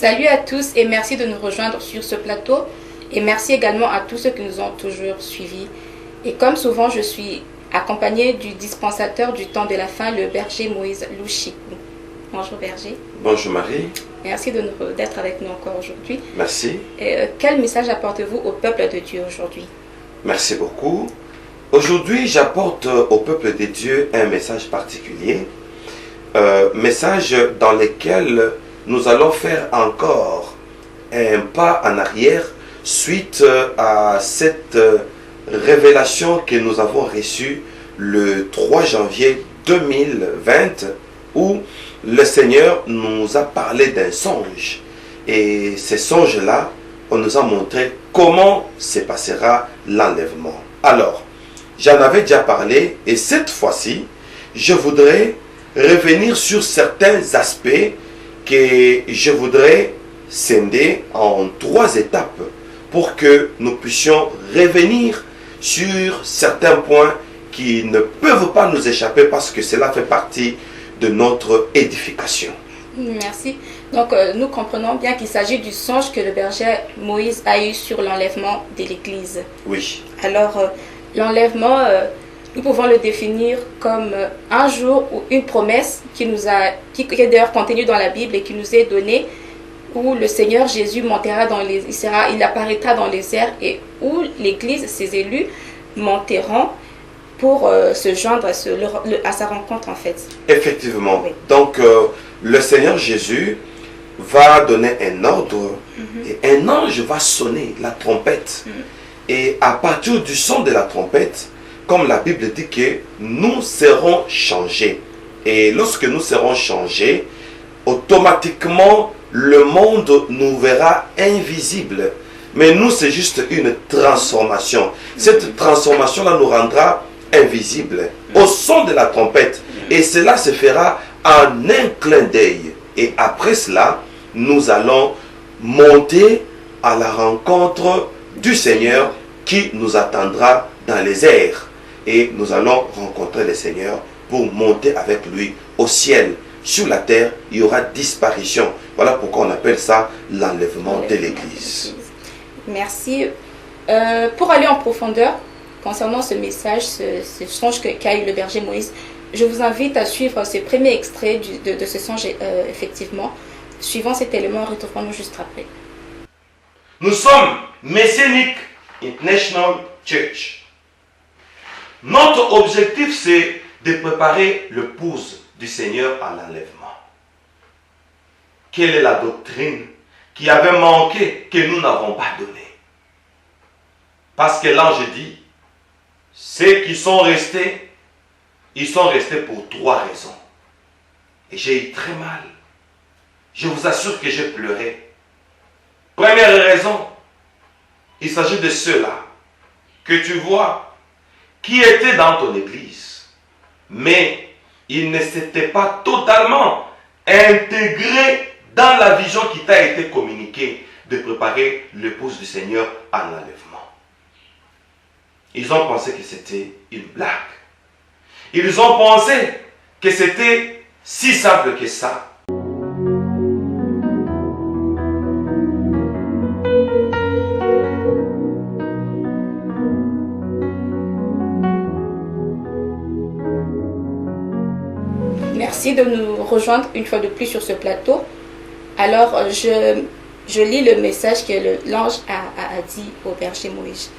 Salut à tous et merci de nous rejoindre sur ce plateau. Et merci également à tous ceux qui nous ont toujours suivis. Et comme souvent, je suis accompagnée du dispensateur du temps de la fin, le berger Moïse Louchikou. Bonjour berger. Bonjour Marie. Merci d'être avec nous encore aujourd'hui. Merci. Et, quel message apportez-vous au peuple de Dieu aujourd'hui? Merci beaucoup. Aujourd'hui, j'apporte au peuple de Dieu un message particulier. Message dans lequel nous allons faire encore un pas en arrière suite à cette révélation que nous avons reçue le 3 janvier 2020 où le Seigneur nous a parlé d'un songe. Et ce songe-là, on nous a montré comment se passera l'enlèvement. Alors, j'en avais déjà parlé et cette fois-ci, je voudrais revenir sur certains aspects que je voudrais scinder en 3 étapes pour que nous puissions revenir sur certains points qui ne peuvent pas nous échapper parce que cela fait partie de notre édification. Merci. Donc, nous comprenons bien qu'il s'agit du songe que le berger Moïse a eu sur l'enlèvement de l'Église. Oui. Alors, l'enlèvement, nous pouvons le définir comme un jour ou une promesse qui est d'ailleurs contenue dans la Bible et qui nous est donnée, où le Seigneur Jésus montera il apparaîtra dans les airs et où l'Église, ses élus, monteront pour se joindre à sa rencontre en fait. Effectivement. Oui. Donc, le Seigneur Jésus va donner un ordre et un ange va sonner la trompette. Et à partir du son de la trompette, comme la Bible dit que nous serons changés. Et lorsque nous serons changés, automatiquement, le monde nous verra invisible. Mais nous, c'est juste une transformation. Cette transformation-là nous rendra invisibles au son de la trompette. Et cela se fera en un clin d'œil. Et après cela, nous allons monter à la rencontre du Seigneur qui nous attendra dans les airs. Et nous allons rencontrer le Seigneur pour monter avec lui au ciel. Sur la terre, il y aura disparition. Voilà pourquoi on appelle ça l'enlèvement de l'Église. Merci. Pour aller en profondeur concernant ce message, ce songe qu'a eu le berger Moïse, je vous invite à suivre ces premiers extraits de ce songe, effectivement. Suivant cet élément, retrouvons-nous juste après. Nous sommes Messianic International Church. Notre objectif, c'est de préparer l'épouse du Seigneur à l'enlèvement. Quelle est la doctrine qui avait manqué, que nous n'avons pas donnée? Parce que l'ange dit, ceux qui sont restés, ils sont restés pour 3 raisons. Et j'ai eu très mal. Je vous assure que j'ai pleuré. Première raison, il s'agit de ceux-là que tu vois qui étaient dans ton église, mais ils ne s'étaient pas totalement intégrés dans la vision qui t'a été communiquée de préparer l'épouse du Seigneur à l'enlèvement. Ils ont pensé que c'était une blague. Ils ont pensé que c'était si simple que ça. Merci de nous rejoindre une fois de plus sur ce plateau. Alors, je lis le message que l'ange a dit au berger Moïse.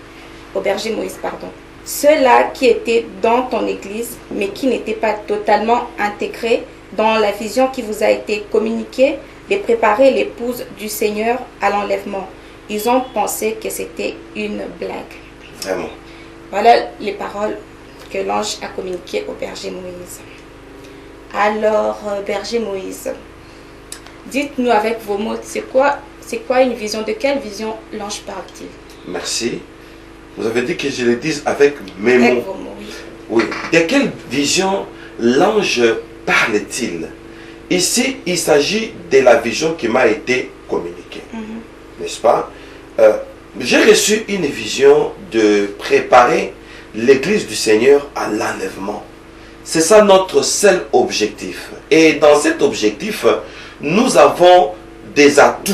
Ceux-là qui étaient dans ton église, mais qui n'étaient pas totalement intégrés dans la vision qui vous a été communiquée de préparer l'épouse du Seigneur à l'enlèvement. Ils ont pensé que c'était une blague. Vraiment. Voilà les paroles que l'ange a communiquées au berger Moïse. Alors, berger Moïse, dites-nous avec vos mots, c'est quoi une vision? De quelle vision l'ange parle-t-il? Merci. Vous avez dit que je le dise avec mes mots. Avec vos mots, oui. Oui. De quelle vision l'ange parle-t-il? Ici, il s'agit de la vision qui m'a été communiquée. N'est-ce pas? J'ai reçu une vision de préparer l'église du Seigneur à l'enlèvement. C'est ça notre seul objectif. Et dans cet objectif, nous avons des atouts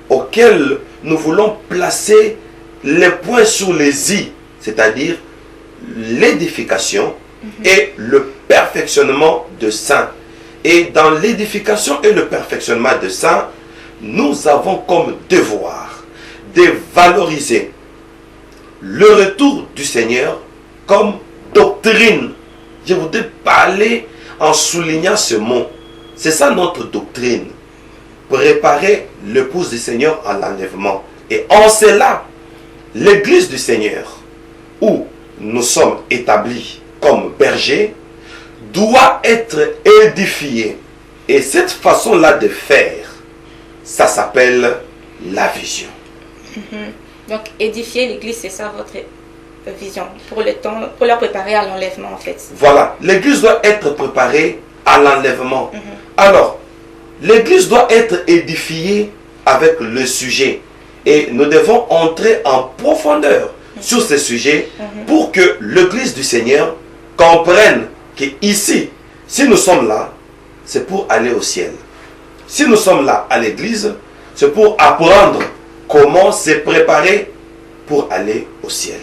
auxquels nous voulons placer les points sur les i, c'est-à-dire l'édification et le perfectionnement de saints. Et dans l'édification et le perfectionnement de saints, nous avons comme devoir de valoriser le retour du Seigneur comme doctrine. Je voudrais parler en soulignant ce mot. C'est ça notre doctrine. Préparer l'épouse du Seigneur à l'enlèvement. Et en cela, l'église du Seigneur, où nous sommes établis comme bergers, doit être édifiée. Et cette façon-là de faire, ça s'appelle la vision. Donc, édifier l'église, c'est ça votre vision pour le temps, pour la préparer à l'enlèvement en fait. Voilà, l'église doit être préparée à l'enlèvement. Alors, l'église doit être édifiée avec le sujet. Et nous devons entrer en profondeur sur ce sujet pour que l'église du Seigneur comprenne qu'ici, si nous sommes là, c'est pour aller au ciel. Si nous sommes là à l'église, c'est pour apprendre comment se préparer pour aller au ciel.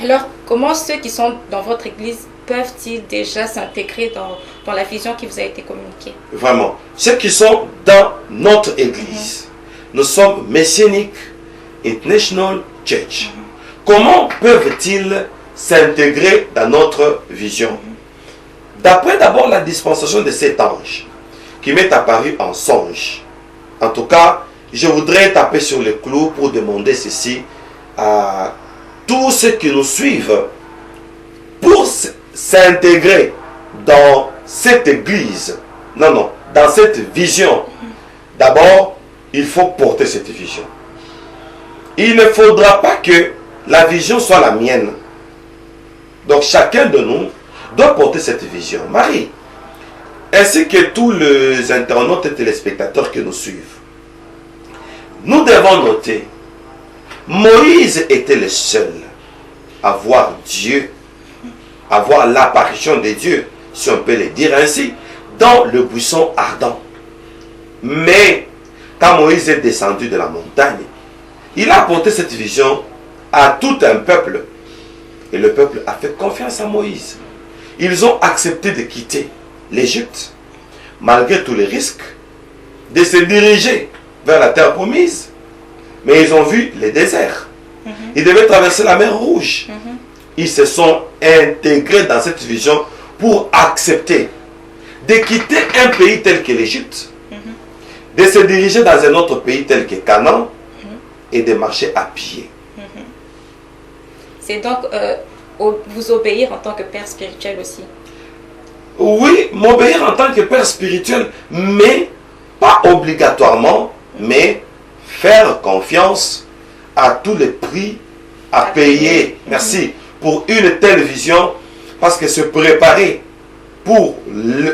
Alors, comment ceux qui sont dans votre église peuvent-ils déjà s'intégrer dans la vision qui vous a été communiquée? Vraiment, ceux qui sont dans notre église, nous sommes Messianic International Church. Comment peuvent-ils s'intégrer dans notre vision? D'après d'abord la dispensation de cet ange qui m'est apparu en songe. En tout cas, je voudrais taper sur le clou pour demander ceci à tous ceux qui nous suivent pour s'intégrer dans cette église. Non, dans cette vision. D'abord, il faut porter cette vision. Il ne faudra pas que la vision soit la mienne. Donc chacun de nous doit porter cette vision. Marie, ainsi que tous les internautes et téléspectateurs qui nous suivent, nous devons noter, Moïse était le seul à voir Dieu, à voir l'apparition de Dieu, si on peut le dire ainsi, dans le buisson ardent. Mais quand Moïse est descendu de la montagne, il a apporté cette vision à tout un peuple. Et le peuple a fait confiance à Moïse. Ils ont accepté de quitter l'Égypte, malgré tous les risques, de se diriger vers la terre promise. Mais ils ont vu le désert. Ils devaient traverser la mer Rouge. Ils se sont intégrés dans cette vision pour accepter de quitter un pays tel que l'Égypte, de se diriger dans un autre pays tel que Canaan et de marcher à pied. C'est donc vous obéir en tant que père spirituel aussi. Oui, m'obéir en tant que père spirituel, mais pas obligatoirement, mais faire confiance à tous les prix à payer. Merci. Pour une telle vision, parce que se préparer pour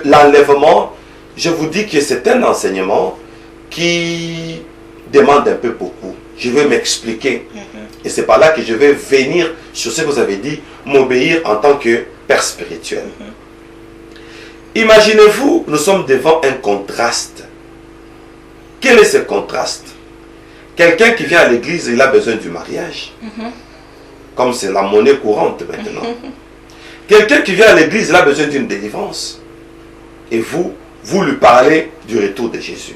l'enlèvement, je vous dis que c'est un enseignement qui demande un peu beaucoup. Je vais m'expliquer. Et c'est par là que je vais venir sur ce que vous avez dit, m'obéir en tant que père spirituel. Imaginez-vous, nous sommes devant un contraste. Quel est ce contraste? Quelqu'un qui vient à l'église, il a besoin du mariage. Comme c'est la monnaie courante maintenant. Quelqu'un qui vient à l'église, il a besoin d'une délivrance. Et vous lui parlez du retour de Jésus.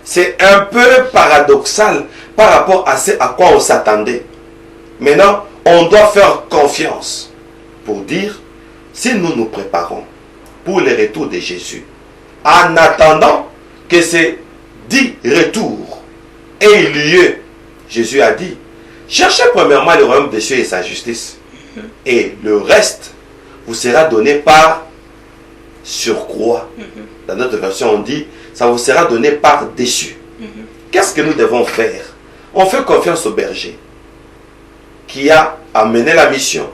C'est un peu paradoxal par rapport à ce à quoi on s'attendait. Maintenant, on doit faire confiance pour dire, si nous nous préparons pour le retour de Jésus, en attendant que ce dit retour ait lieu, Jésus a dit, cherchez premièrement le royaume des cieux et sa justice, et le reste vous sera donné par surcroît. Dans notre version, on dit, ça vous sera donné par dessus. Qu'est-ce que nous devons faire? On fait confiance au berger qui a amené la mission,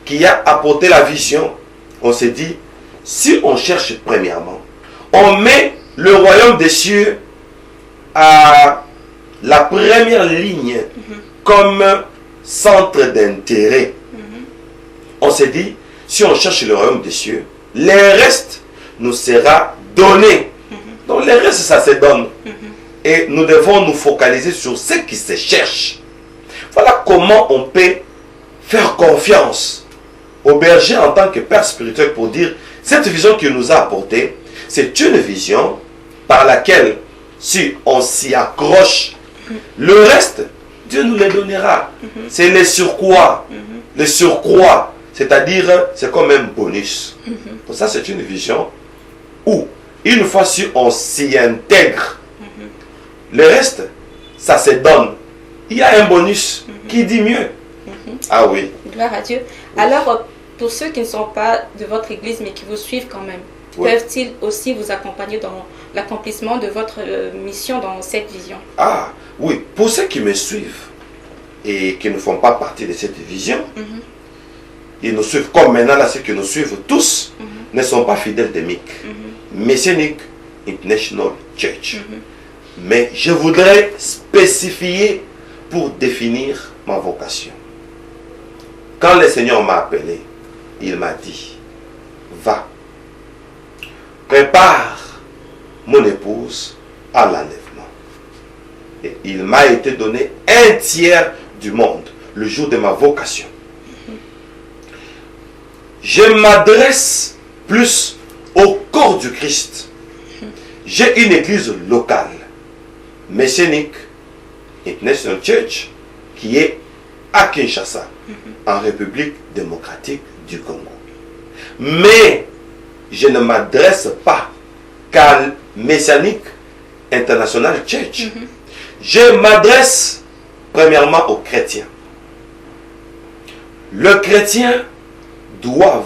qui a apporté la vision. On s'est dit, si on cherche premièrement, on met le royaume des cieux à la première ligne comme centre d'intérêt. On s'est dit, si on cherche le royaume des cieux, le reste nous sera donné. Donc le reste, ça se donne. Et nous devons nous focaliser sur ce qui se cherche. Voilà comment on peut faire confiance au berger en tant que père spirituel pour dire, cette vision qu'il nous a apportée, c'est une vision par laquelle, si on s'y accroche, le reste, Dieu nous le donnera. C'est le surcroît. Le surcroît, c'est-à-dire, c'est comme un bonus. Donc ça, c'est une vision où, une fois si on s'y intègre, le reste, ça se donne. Il y a un bonus qui dit mieux. Ah oui. Gloire à Dieu. Alors, pour ceux qui ne sont pas de votre église, mais qui vous suivent quand même, peuvent-ils aussi vous accompagner dans l'accomplissement de votre mission dans cette vision? Ah oui, pour ceux qui me suivent et qui ne font pas partie de cette vision, ils nous suivent comme maintenant, là, ceux qui nous suivent tous ne sont pas fidèles de MIC. Messianic International Church. Mais je voudrais spécifier pour définir ma vocation. Quand le Seigneur m'a appelé, il m'a dit, va, prépare mon épouse à l'enlèvement. Et il m'a été donné un tiers du monde le jour de ma vocation. Je m'adresse plus au corps du Christ. J'ai une église locale, Messianic International Church, qui est à Kinshasa, en République démocratique du Congo. Mais je ne m'adresse pas qu'à Messianic International Church. Je m'adresse premièrement aux chrétiens. Les chrétiens doivent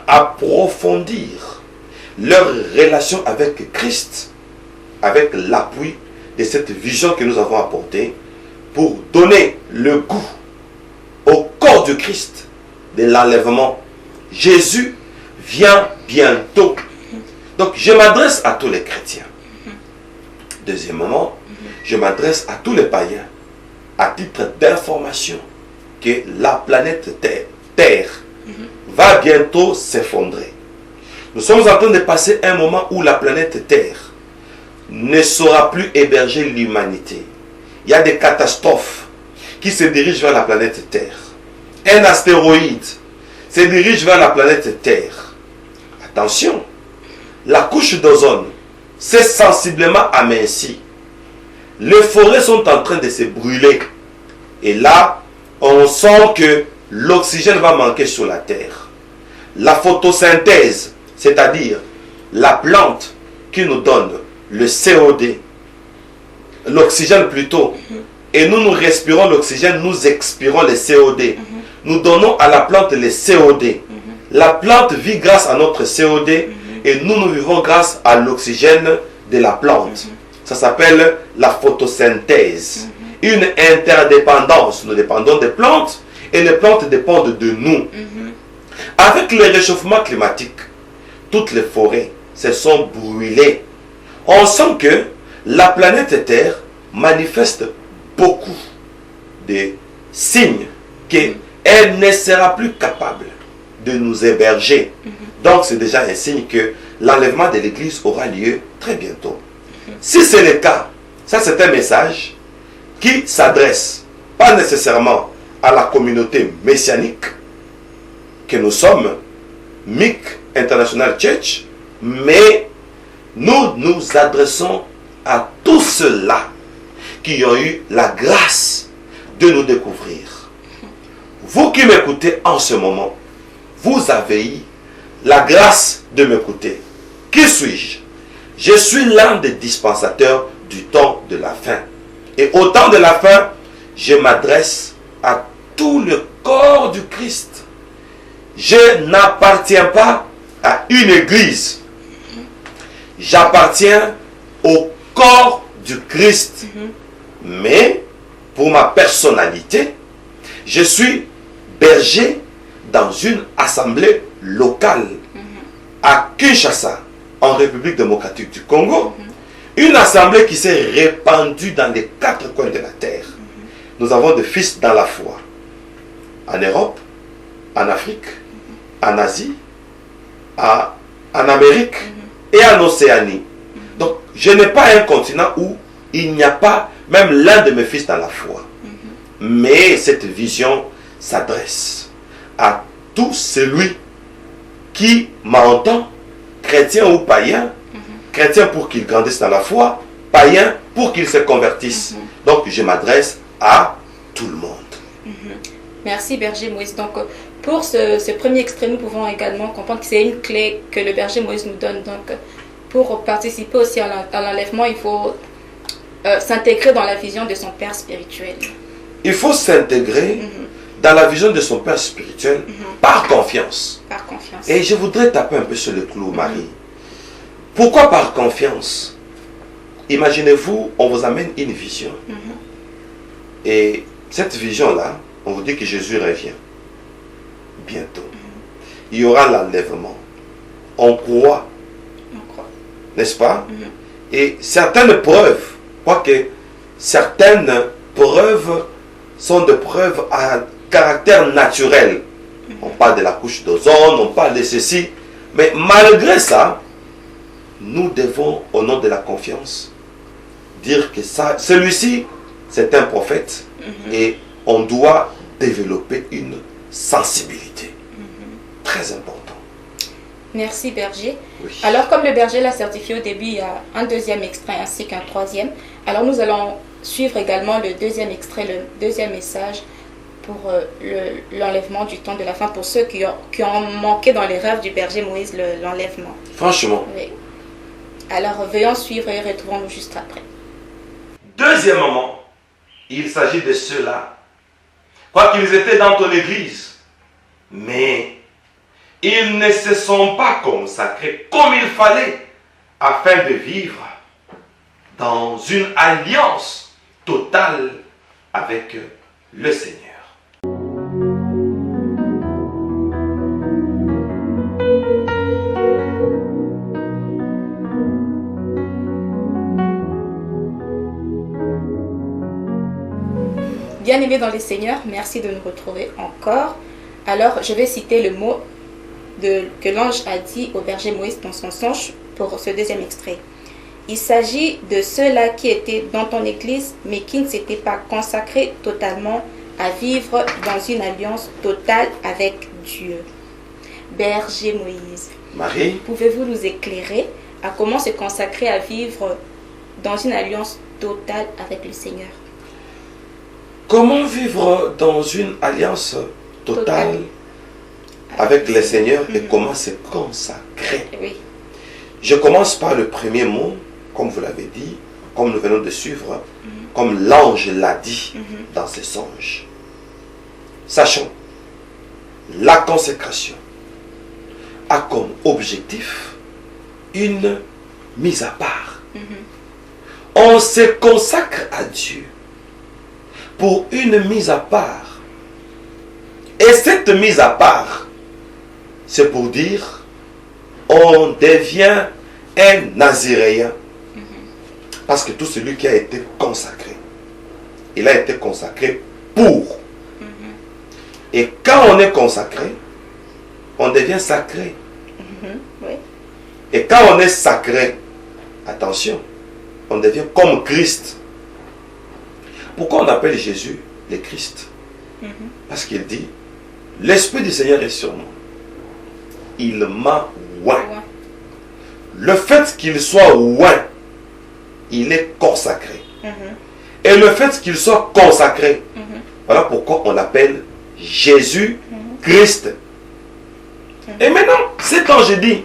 approfondir leur relation avec Christ, avec l'appui de cette vision que nous avons apportée, pour donner le goût au corps de Christ de l'enlèvement. Jésus vient bientôt. Donc je m'adresse à tous les chrétiens. Deuxièmement, je m'adresse à tous les païens à titre d'information que la planète Terre va bientôt s'effondrer. Nous sommes en train de passer un moment où la planète Terre ne saura plus héberger l'humanité. Il y a des catastrophes qui se dirigent vers la planète Terre. Un astéroïde se dirige vers la planète Terre. Attention, la couche d'ozone s'est sensiblement amincie. Les forêts sont en train de se brûler. Et là, on sent que l'oxygène va manquer sur la Terre. La photosynthèse, c'est-à-dire la plante qui nous donne le CO2, l'oxygène plutôt, et nous respirons l'oxygène, nous expirons le CO2. Nous donnons à la plante le CO2. La plante vit grâce à notre CO2 et nous vivons grâce à l'oxygène de la plante. Ça s'appelle la photosynthèse. Une interdépendance. Nous dépendons des plantes et les plantes dépendent de nous. Avec le réchauffement climatique, toutes les forêts se sont brûlées. On sent que la planète Terre manifeste beaucoup de signes qu'elle ne sera plus capable de nous héberger. Donc c'est déjà un signe que l'enlèvement de l'Église aura lieu très bientôt. Si c'est le cas, ça c'est un message qui s'adresse pas nécessairement à la communauté messianique que nous sommes, MIC International Church, mais nous nous adressons à tous ceux-là qui ont eu la grâce de nous découvrir. Vous qui m'écoutez en ce moment, vous avez eu la grâce de m'écouter. Qui suis-je? Je suis l'un des dispensateurs du temps de la fin. Et au temps de la fin, je m'adresse à tout le corps du Christ. Je n'appartiens pas à une église. J'appartiens au corps du Christ. Mais pour ma personnalité, je suis berger dans une assemblée locale à Kinshasa, en République démocratique du Congo. Une assemblée qui s'est répandue dans les 4 coins de la terre. Nous avons des fils dans la foi. En Europe, en Afrique, en Asie, en Amérique et en Océanie. Donc, je n'ai pas un continent où il n'y a pas même l'un de mes fils dans la foi. Mais cette vision s'adresse à tout celui qui m'entend, chrétien ou païen, chrétien pour qu'il grandisse dans la foi, païen pour qu'il se convertisse. Donc, je m'adresse à tout le monde. Merci Berger Moïse. Donc, pour ce premier extrait, nous pouvons également comprendre que c'est une clé que le Berger Moïse nous donne. Donc, pour participer aussi à l'enlèvement, il faut s'intégrer dans la vision de son père spirituel. Il faut s'intégrer dans la vision de son père spirituel par confiance. Par confiance. Et je voudrais taper un peu sur le clou, Marie. Pourquoi par confiance? Imaginez-vous, on vous amène une vision. Et cette vision-là, on vous dit que Jésus revient bientôt. Il y aura l'enlèvement. On croit. N'est-ce pas? Et certaines preuves, quoique certaines preuves sont des preuves à caractère naturel. On parle de la couche d'ozone, on parle de ceci. Mais malgré ça, nous devons, au nom de la confiance, dire que celui-ci, c'est un prophète. Et on doit développer une sensibilité. Très important. Merci Berger. Oui. Alors comme le Berger l'a certifié au début, il y a un deuxième extrait ainsi qu'un troisième. Alors nous allons suivre également le deuxième extrait, le deuxième message pour l'enlèvement du temps de la fin, pour ceux qui ont manqué dans les rêves du Berger Moïse l'enlèvement. Franchement. Oui. Alors veuillons suivre et retrouvons-nous juste après. Deuxièmement, il s'agit de ceux-là, quoi qu'ils étaient dans ton église, mais ils ne se sont pas consacrés comme il fallait afin de vivre dans une alliance totale avec le Seigneur. Bien-aimés dans les Seigneurs, merci de nous retrouver encore. Alors, je vais citer le mot que l'ange a dit au Berger Moïse dans son songe pour ce deuxième extrait. Il s'agit de ceux-là qui étaient dans ton église, mais qui ne s'étaient pas consacrés totalement à vivre dans une alliance totale avec Dieu. Berger Moïse, Marie, pouvez-vous nous éclairer à comment se consacrer à vivre dans une alliance totale avec le Seigneur? comment vivre dans une alliance totale avec le Seigneur et comment se consacrer? Oui. Je commence par le premier mot, comme vous l'avez dit, comme nous venons de suivre, comme l'ange l'a dit dans ses songes. Sachons, la consécration a comme objectif une mise à part. On se consacre à Dieu pour une mise à part. Et cette mise à part, c'est pour dire, on devient un naziréen. Parce que tout celui qui a été consacré, il a été consacré pour. Et quand on est consacré, on devient sacré. Oui. Et quand on est sacré, attention, on devient comme Christ. Pourquoi on appelle Jésus le Christ? Parce qu'il dit, l'Esprit du Seigneur est sur moi. Il m'a oint. Le fait qu'il soit oint, il est consacré. Et le fait qu'il soit consacré, voilà pourquoi on l'appelle Jésus Christ. Et maintenant, c'est quand je dis,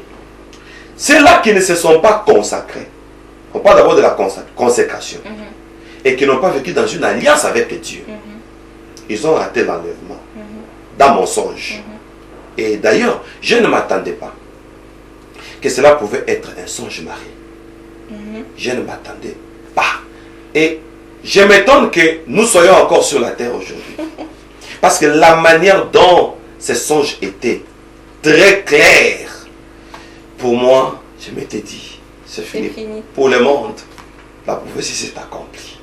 ceux-là qui ne se sont pas consacrés, on parle d'abord de la consécration, et qui n'ont pas vécu dans une alliance avec Dieu, ils ont raté l'enlèvement, dans mon songe. Et d'ailleurs, je ne m'attendais pas que cela pouvait être un songe, Marie. Je ne m'attendais pas. Et je m'étonne que nous soyons encore sur la terre aujourd'hui. Parce que la manière dont ces songes étaient très clairs, pour moi, je m'étais dit, c'est fini. Pour le monde, la prophétie s'est accomplie.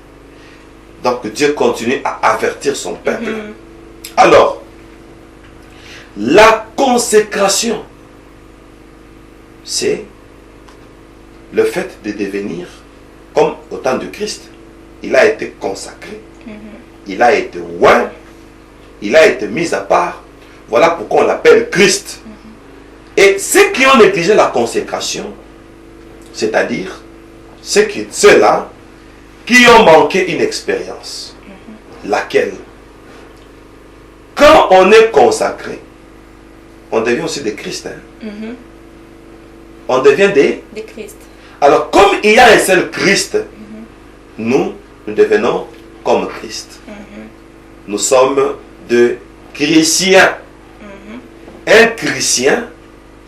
Donc Dieu continue à avertir son peuple. Alors, la consécration, c'est le fait de devenir comme au temps de Christ. Il a été consacré, il a été oint, il a été mis à part. Voilà pourquoi on l'appelle Christ. Et ceux qui ont négligé la consécration, c'est-à-dire ceux-là qui ont manqué une expérience, laquelle, quand on est consacré, on devient aussi des Christ. On devient des Christ. Alors, comme il y a un seul Christ, nous devenons comme Christ. Nous sommes de chrétiens. Un chrétien,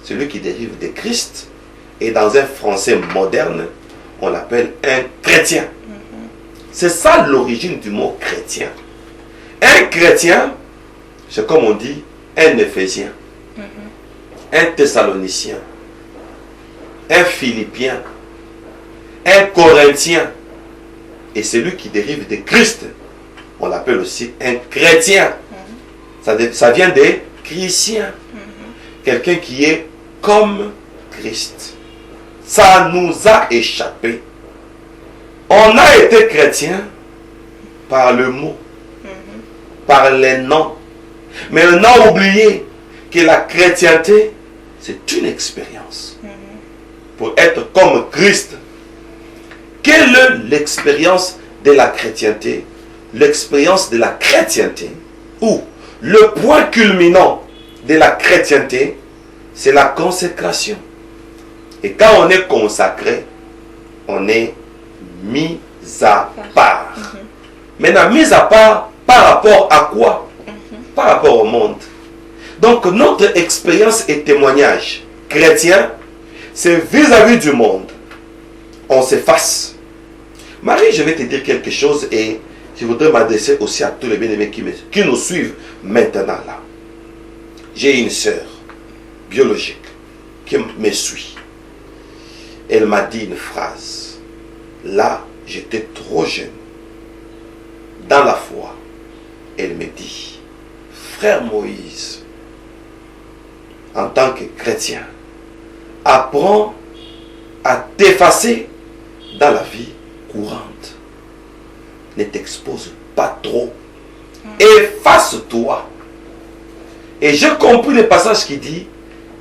celui qui dérive de Christ, et dans un français moderne, on l'appelle un chrétien. C'est ça l'origine du mot chrétien. Un chrétien, c'est comme on dit un Éphésien, un Thessalonicien, un Philippien, un Corinthien. Et celui qui dérive de Christ, on l'appelle aussi un chrétien. Ça vient des chrétiens. Quelqu'un qui est comme Christ. Ça nous a échappé. On a été chrétien par le mot, par les noms. Mais on a oublié que la chrétienté, c'est une expérience. Pour être comme Christ. Quelle est l'expérience de la chrétienté? L'expérience de la chrétienté, ou le point culminant de la chrétienté, c'est la consécration. Et quand on est consacré, on est mis à part. Maintenant, mis à part par rapport à quoi? Par rapport au monde. Donc, notre expérience et témoignage chrétien, c'est vis-à-vis du monde. On s'efface. Marie, je vais te dire quelque chose et je voudrais m'adresser aussi à tous les bien-aimés qui nous suivent maintenant là. J'ai une sœur biologique qui me suit. Elle m'a dit une phrase. Là, j'étais trop jeune. Dans la foi, elle me dit, frère Moïse, en tant que chrétien, apprends à t'effacer dans la vie courante. Ne t'expose pas trop. Efface-toi. Et j'ai compris le passage qui dit,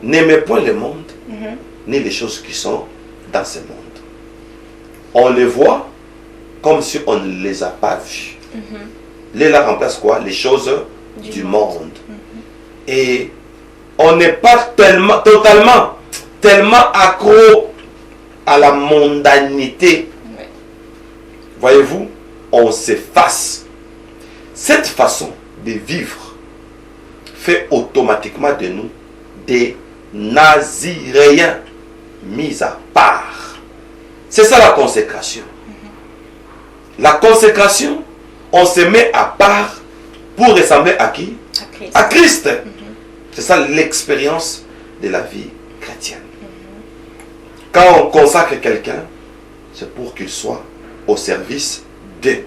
n'aimez point le monde, ni les choses qui sont dans ce monde. On les voit comme si on ne les a pas vues. Les là remplace quoi? Les choses du monde. Et on n'est pas totalement accro à la mondanité. Voyez-vous, on s'efface. Cette façon de vivre fait automatiquement de nous des Naziréens mis à part. C'est ça la consécration. La consécration, on se met à part pour ressembler à qui? À Christ. C'est ça l'expérience de la vie chrétienne. Quand on consacre quelqu'un, c'est pour qu'il soit au service d'eux.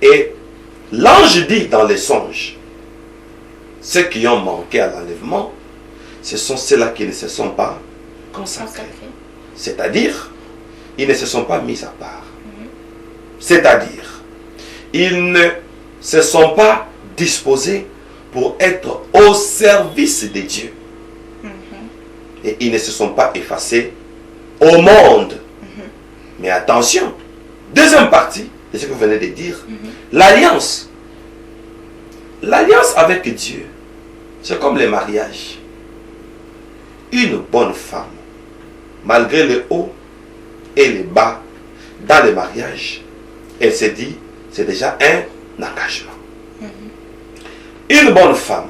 Et l'ange dit dans les songes, ceux qui ont manqué à l'enlèvement, ce sont ceux-là qui ne se sont pas consacrés. C'est-à-dire, ils ne se sont pas mis à part. C'est-à-dire, ils ne se sont pas disposés pour être au service de Dieu. Et ils ne se sont pas effacés au monde. Mais attention, deuxième partie de ce que vous venez de dire, l'alliance. L'alliance avec Dieu, c'est comme le mariage. Une bonne femme, malgré le haut et le bas, dans le mariage, elle se dit, c'est déjà un engagement. Une bonne femme,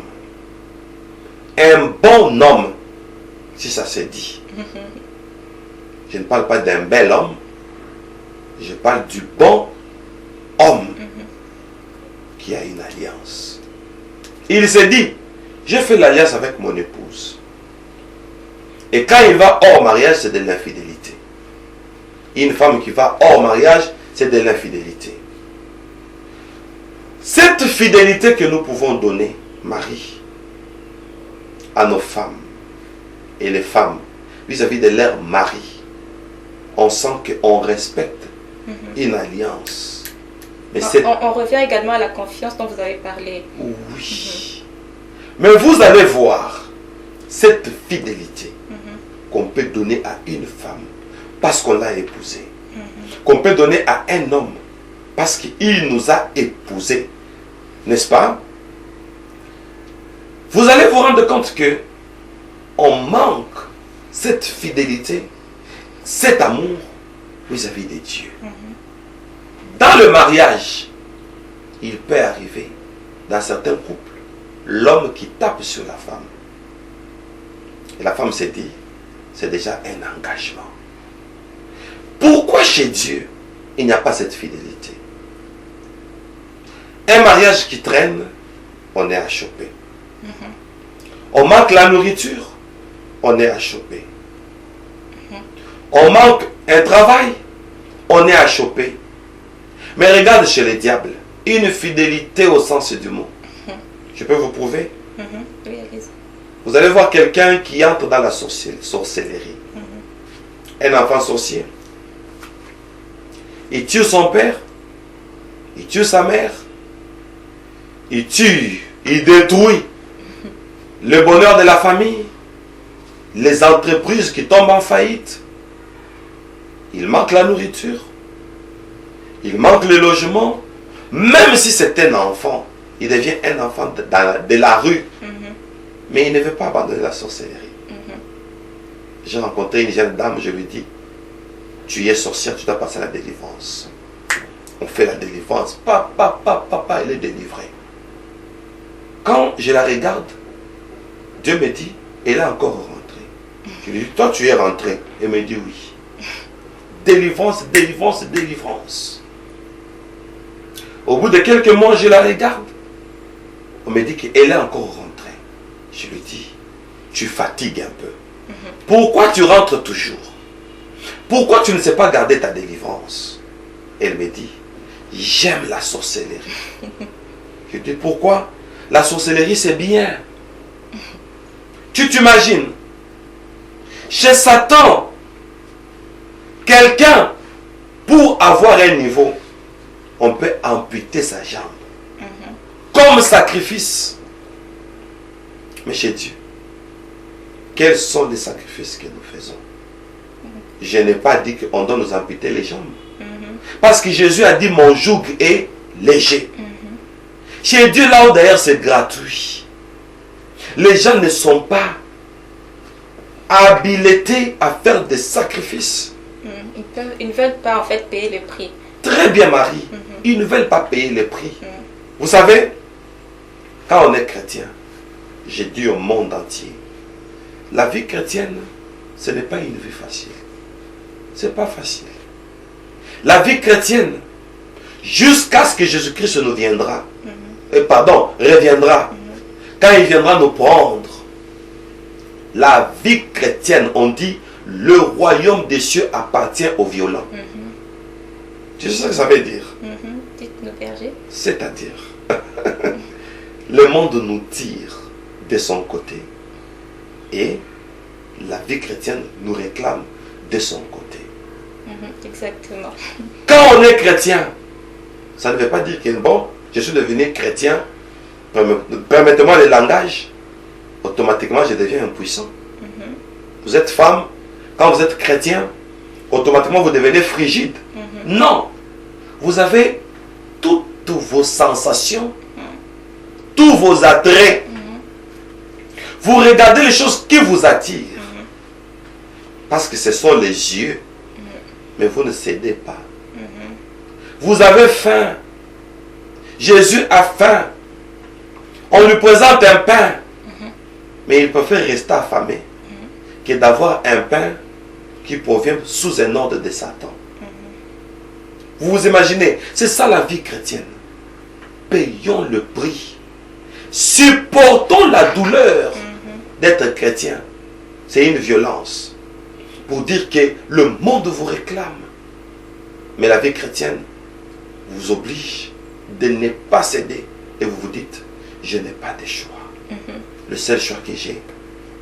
un bon homme, si ça se dit. Je ne parle pas d'un bel homme, je parle du bon homme qui a une alliance. Il se dit, je fais l'alliance avec mon épouse. Et quand il va hors mariage, c'est de l'infidélité. Une femme qui va hors mariage, c'est de l'infidélité. Cette fidélité que nous pouvons donner, Marie, à nos femmes, et les femmes, vis-à-vis de leur mari, on sent qu'on respecte une alliance. Mais on revient également à la confiance dont vous avez parlé. Oui. Mais vous allez voir cette fidélité qu'on peut donner à une femme parce qu'on l'a épousée. Qu'on peut donner à un homme parce qu'il nous a épousés. N'est-ce pas? Vous allez vous rendre compte que on manque cette fidélité, cet amour vis-à-vis de Dieu. Dans le mariage, il peut arriver, dans certains couples, l'homme qui tape sur la femme. Et la femme s'est dit, c'est déjà un engagement. Pourquoi chez Dieu, il n'y a pas cette fidélité? Un mariage qui traîne, on est à choper. On manque la nourriture, on est à choper. On manque un travail, on est à choper. Mais regarde chez les diables, une fidélité au sens du mot. Je peux vous prouver? Oui, allez-y. Vous allez voir quelqu'un qui entre dans la sorcellerie. Un enfant sorcier. Il tue son père, il tue sa mère, il tue, il détruit le bonheur de la famille, les entreprises qui tombent en faillite. Il manque la nourriture, il manque le logement. Même si c'est un enfant, il devient un enfant de la rue. Mais il ne veut pas abandonner la sorcellerie. J'ai rencontré une jeune dame, je lui dis, tu es sorcière, tu dois passer à la délivrance. On fait la délivrance. Papa, elle est délivrée. Quand je la regarde, Dieu me dit, elle est encore rentrée. Je lui dis, toi tu es rentrée. Elle me dit oui. Délivrance, délivrance, délivrance. Au bout de quelques mois, je la regarde. On me dit qu'elle est encore rentrée. Je lui dis, tu fatigues un peu. Pourquoi tu rentres toujours? Pourquoi tu ne sais pas garder ta délivrance? Elle me dit, j'aime la sorcellerie. Je dis, pourquoi? La sorcellerie, c'est bien. Tu t'imagines, chez Satan, quelqu'un, pour avoir un niveau, on peut amputer sa jambe. Comme sacrifice. Mais chez Dieu, quels sont les sacrifices que nous faisons? Je n'ai pas dit qu'on doit nous amputer les jambes. Parce que Jésus a dit, mon joug est léger. Chez Dieu, là-haut d'ailleurs, c'est gratuit. Les gens ne sont pas habilités à faire des sacrifices. Ils ne veulent pas en fait payer le prix. Très bien, Marie. Ils ne veulent pas payer le prix. Vous savez, quand on est chrétien, j'ai dit au monde entier, la vie chrétienne, ce n'est pas une vie facile. Ce n'est pas facile. La vie chrétienne, jusqu'à ce que Jésus-Christ nous reviendra, quand il viendra nous prendre, la vie chrétienne, on dit, le royaume des cieux appartient aux violents. Tu sais ce que ça veut dire? Dites-nous, berger. C'est-à-dire, le monde nous tire de son côté et la vie chrétienne nous réclame de son côté. Exactement. Quand on est chrétien, ça ne veut pas dire que bon, je suis devenu chrétien, permettez-moi le langage, automatiquement je deviens impuissant. Vous êtes femme, quand vous êtes chrétien, automatiquement vous devenez frigide. Non, vous avez toutes vos sensations, tous vos attraits. Vous regardez les choses qui vous attirent. Parce que ce sont les yeux. Mais vous ne cédez pas. Vous avez faim. Jésus a faim. On lui présente un pain. Mais il préfère rester affamé que d'avoir un pain qui provient sous un ordre de Satan. Vous vous imaginez, c'est ça la vie chrétienne. Payons le prix. Supportons la douleur d'être chrétien. C'est une violence. Pour dire que le monde vous réclame. Mais la vie chrétienne vous oblige de ne pas céder. Et vous vous dites, je n'ai pas de choix. Le seul choix que j'ai,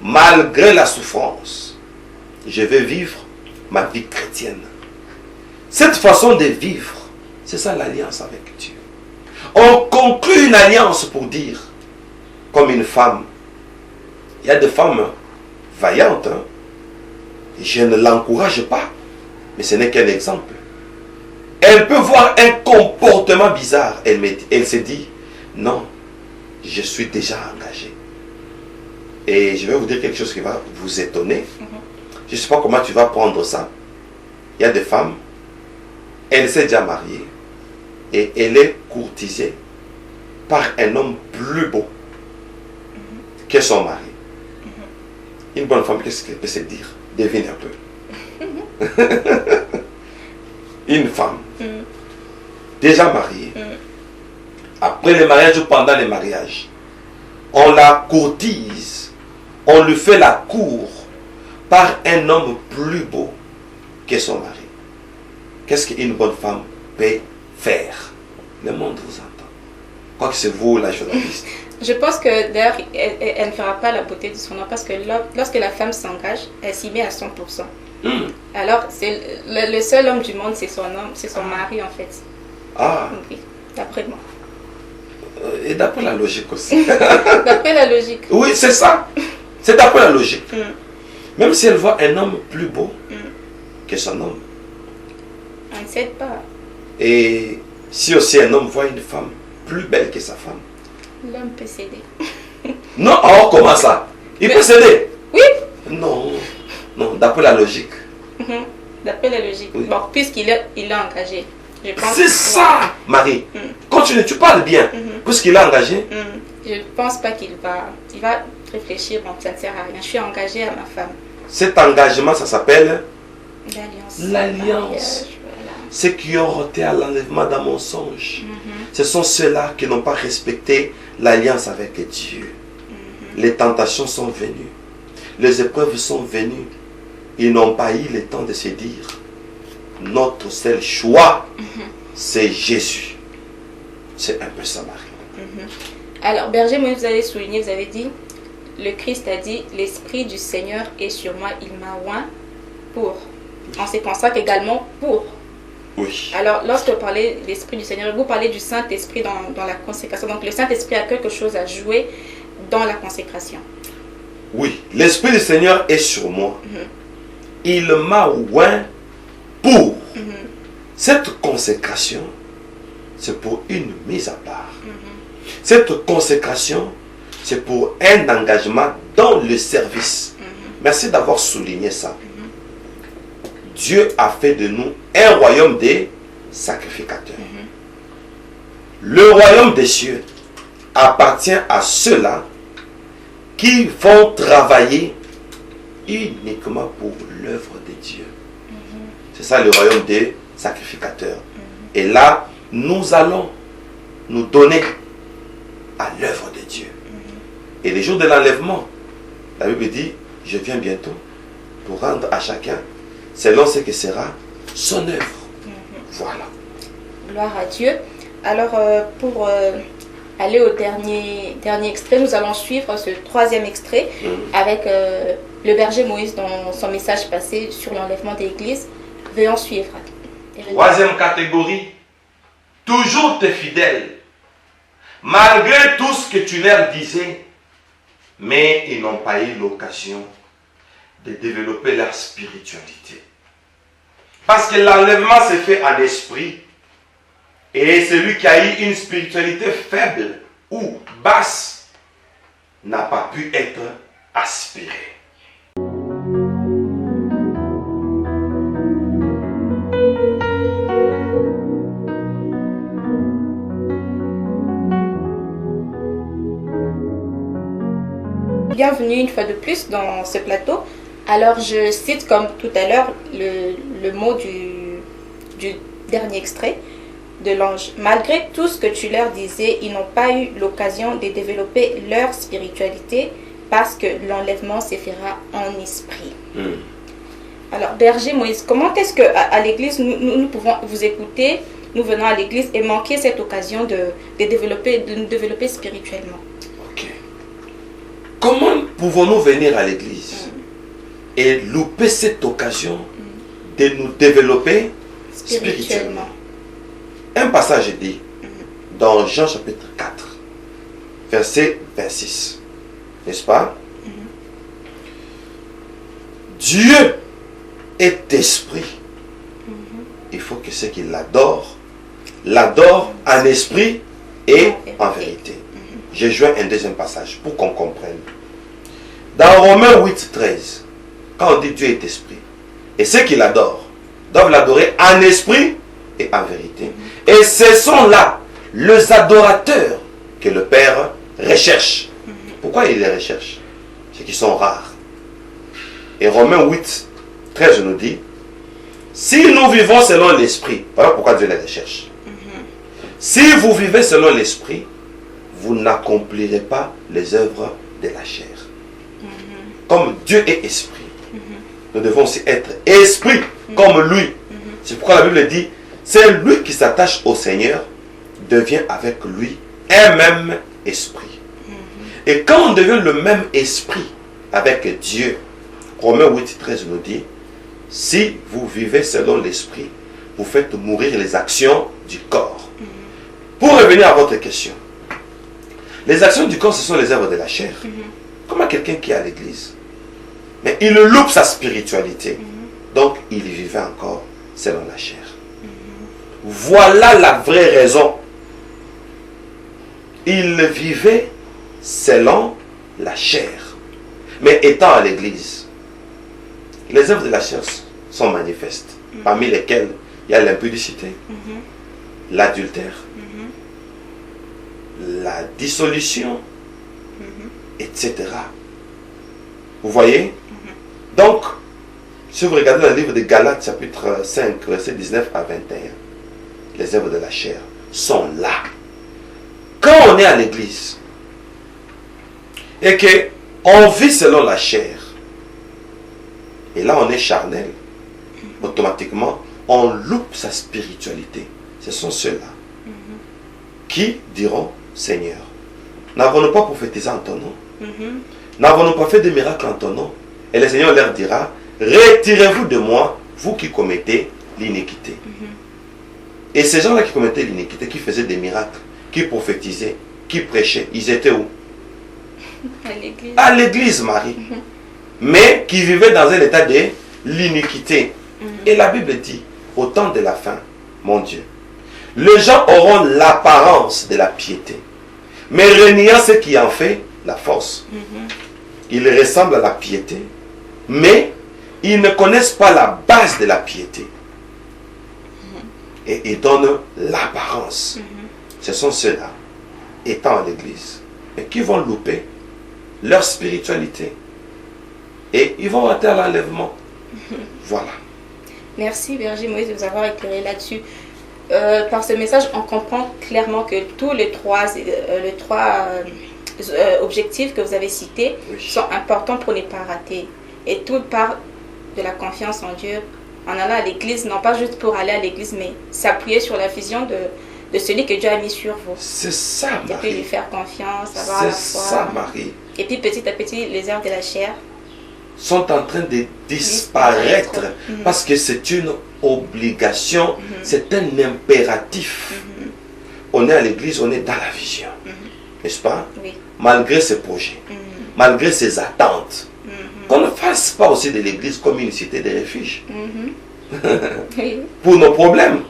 malgré la souffrance, je vais vivre ma vie chrétienne. Cette façon de vivre, c'est ça l'alliance avec Dieu. On conclut une alliance pour dire, comme une femme, il y a des femmes vaillantes, hein? Je ne l'encourage pas, mais ce n'est qu'un exemple. Elle peut voir un comportement bizarre, elle se dit, non, je suis déjà engagée. Et je vais vous dire quelque chose qui va vous étonner. Je ne sais pas comment tu vas prendre ça. Il y a des femmes, elle s'est déjà mariée et elle est courtisée par un homme plus beau que son mari. Une bonne femme, qu'est-ce qu'elle peut se dire? Devine un peu. Une femme déjà mariée, après le mariage ou pendant le mariage, on la courtise, on lui fait la cour par un homme plus beau que son mari. Qu'est-ce qu'une bonne femme peut faire? Le monde vous entend. Quoi que c'est vous, la journaliste. Je pense que d'ailleurs, elle ne fera pas la beauté de son homme parce que lorsque la femme s'engage, elle s'y met à 100%. Alors, c'est le seul homme du monde, c'est son homme, c'est son mari en fait. Ah. Oui, d'après moi. Et d'après la logique aussi. D'après la logique. Oui, c'est ça. C'est d'après la logique. Même si elle voit un homme plus beau que son homme. On ne cède pas. Et si aussi un homme voit une femme plus belle que sa femme. L'homme peut céder. Non, oh, comment ça? Il peut céder? Oui. Non, non, d'après la logique. D'après la logique. Oui. Bon, puisqu'il est engagé. C'est ça, Marie. Continue, tu parles bien. Puisqu'il est engagé. Je ne pense pas qu'il va... Il va réfléchir, bon, ça ne sert à rien. Je suis engagée à ma femme. Cet engagement, ça s'appelle l'alliance. L'alliance. Ceux qui ont roté à l'enlèvement d'un mensonge, ce sont ceux-là qui n'ont pas respecté l'alliance avec Dieu. Les tentations sont venues, les épreuves sont venues. Ils n'ont pas eu le temps de se dire, notre seul choix, c'est Jésus. C'est un peu ça, Marie. Alors, Berger, moi, vous avez souligné, vous avez dit, le Christ a dit, l'Esprit du Seigneur est sur moi, il m'a oint pour. En ce sens également pour. Oui. Alors, lorsque vous parlez de l'Esprit du Seigneur, vous parlez du Saint-Esprit dans la consécration. Donc, le Saint-Esprit a quelque chose à jouer dans la consécration. Oui, l'Esprit du Seigneur est sur moi. Il m'a oint pour. Cette consécration, c'est pour une mise à part. Cette consécration, c'est pour un engagement dans le service. Merci d'avoir souligné ça. Dieu a fait de nous un royaume des sacrificateurs. Le royaume des cieux appartient à ceux-là qui vont travailler uniquement pour l'œuvre de Dieu. C'est ça le royaume des sacrificateurs. Et là, nous allons nous donner à l'œuvre de Dieu. Et les jours de l'enlèvement, la Bible dit, je viens bientôt pour rendre à chacun selon ce que sera son œuvre. Voilà. Gloire à Dieu. Alors, pour aller au dernier extrait, nous allons suivre ce troisième extrait avec le berger Moïse dans son message passé sur l'enlèvement de l'Église. Veuillons suivre. Troisième catégorie, toujours tes fidèles, malgré tout ce que tu leur disais, mais ils n'ont pas eu l'occasion de développer leur spiritualité. Parce que l'enlèvement se fait en esprit. Et celui qui a eu une spiritualité faible ou basse n'a pas pu être aspiré. Bienvenue une fois de plus dans ce plateau. Alors je cite comme tout à l'heure le mot du dernier extrait de l'ange. Malgré tout ce que tu leur disais, ils n'ont pas eu l'occasion de développer leur spiritualité parce que l'enlèvement se fera en esprit. Alors berger Moïse, comment est-ce qu'à l'église nous pouvons vous écouter, nous venons à l'église et manquer cette occasion de nous développer spirituellement? Ok. Comment pouvons-nous venir à l'église et louper cette occasion de nous développer spirituellement. Un passage dit dans Jean chapitre 4, verset 26, n'est-ce pas? Dieu est esprit. Il faut que ceux qui l'adorent en esprit et en vérité. J'ai joint un deuxième passage pour qu'on comprenne. Dans Romains 8, 13, quand on dit Dieu est esprit, et ceux qui l'adorent doivent l'adorer en esprit et en vérité. Et ce sont là les adorateurs que le Père recherche. Pourquoi il les recherche? C'est qu'ils sont rares. Et Romains 8, 13 nous dit, si nous vivons selon l'esprit, voilà pourquoi Dieu les recherche. Si vous vivez selon l'esprit, vous n'accomplirez pas les œuvres de la chair. Comme Dieu est esprit, nous devons aussi être esprit comme lui. C'est pourquoi la Bible dit, c'est lui qui s'attache au Seigneur, devient avec lui un même esprit. Et quand on devient le même esprit avec Dieu, Romains 8, 13 nous dit, si vous vivez selon l'esprit, vous faites mourir les actions du corps. Pour revenir à votre question, les actions du corps, ce sont les œuvres de la chair. Comment quelqu'un qui est à l'église, mais il loupe sa spiritualité, donc il vivait encore selon la chair. Voilà la vraie raison. Il vivait selon la chair. Mais étant à l'église, les œuvres de la chair sont manifestes, parmi lesquelles il y a l'impudicité, l'adultère, la dissolution, etc. Vous voyez? Donc, si vous regardez le livre de Galates, chapitre 5, verset 19 à 21, les œuvres de la chair sont là. Quand on est à l'église et qu'on vit selon la chair, et là on est charnel, automatiquement on loupe sa spiritualité. Ce sont ceux-là qui diront, Seigneur, n'avons-nous pas prophétisé en ton nom? N'avons-nous pas fait des miracles en ton nom? Et le Seigneur leur dira, retirez-vous de moi, vous qui commettez l'iniquité. Et ces gens-là qui commettaient l'iniquité, qui faisaient des miracles, qui prophétisaient, qui prêchaient, ils étaient où? À l'église, Marie. Mais qui vivaient dans un état de l'iniquité. Et la Bible dit, au temps de la fin, mon Dieu, les gens auront l'apparence de la piété, mais reniant ce qui en fait la force. Ils ressemblent à la piété, mais ils ne connaissent pas la base de la piété. Et ils donnent l'apparence. Ce sont ceux-là, étant à l'église, et qui vont louper leur spiritualité. Et ils vont rater à l'enlèvement. Voilà. Merci Berger Moïse de vous avoir éclairé là-dessus. Par ce message, on comprend clairement que tous les trois objectifs que vous avez cités sont importants pour ne pas rater. Et tout part de la confiance en Dieu, en allant à l'église, non pas juste pour aller à l'église, mais s'appuyer sur la vision de celui que Dieu a mis sur vous. C'est ça, Marie. Et puis lui faire confiance, avoir la foi. C'est ça, Marie. Et puis petit à petit, les œuvres de la chair sont en train de disparaître parce que c'est une obligation, c'est un impératif. On est à l'église, on est dans la vision, n'est-ce pas? Oui. Malgré ses projets, malgré ses attentes. Qu'on ne fasse pas aussi de l'église comme une cité de refuge pour nos problèmes.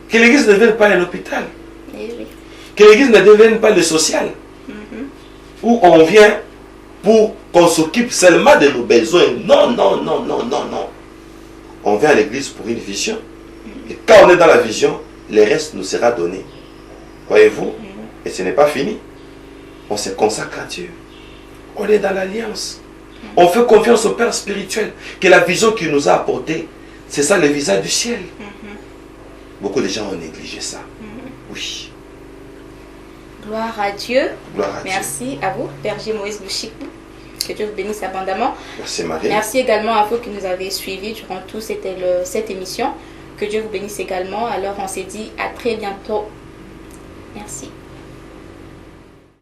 Que l'église ne devienne pas un hôpital. Que l'église ne devienne pas le social. Où on vient pour qu'on s'occupe seulement de nos besoins. Non, non, non, non, non, non. On vient à l'église pour une vision. Et quand on est dans la vision, le reste nous sera donné. Voyez-vous? Et ce n'est pas fini. On se consacre à Dieu. On est dans l'alliance. On fait confiance au Père spirituel. Que la vision qu'il nous a apportée, c'est ça le visage du ciel. Beaucoup de gens ont négligé ça. Oui. Gloire à Dieu. Gloire à Merci Dieu. à vous, Berger Moïse Louchikou. Que Dieu vous bénisse abondamment. Merci Marie. Merci également à vous qui nous avez suivis durant toute cette émission. Que Dieu vous bénisse également. Alors on s'est dit à très bientôt. Merci.